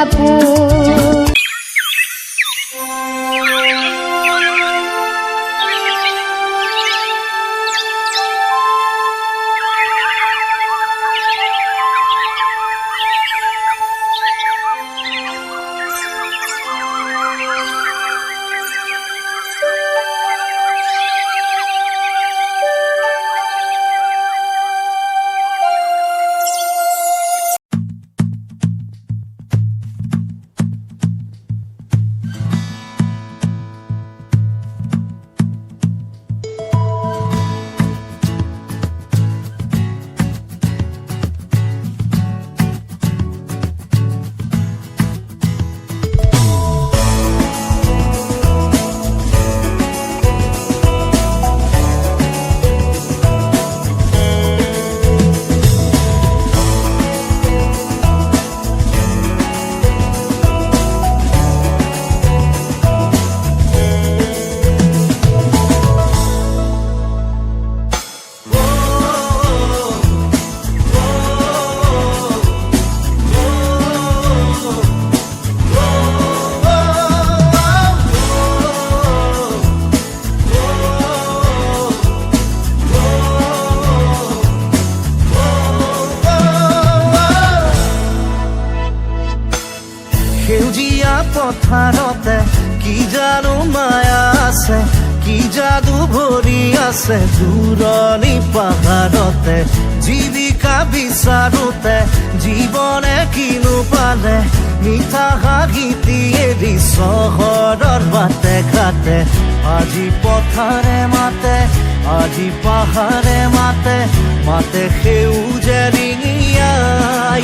কাপোৰ সেউজীয়া পথাৰতে কি জানো মায়া আছে কি যাদু ভৰি আছে দূৰণি পাহাৰতে জীৱিকা বিচাৰোতে জীৱনে কিনো পালে মিঠা হাঁহিটি এৰি চহৰৰ বাটে ঘাটে আজি পথাৰে মাতে আজি পাহাৰে মাতে মাতে সেউজে ৰিঙিয়াই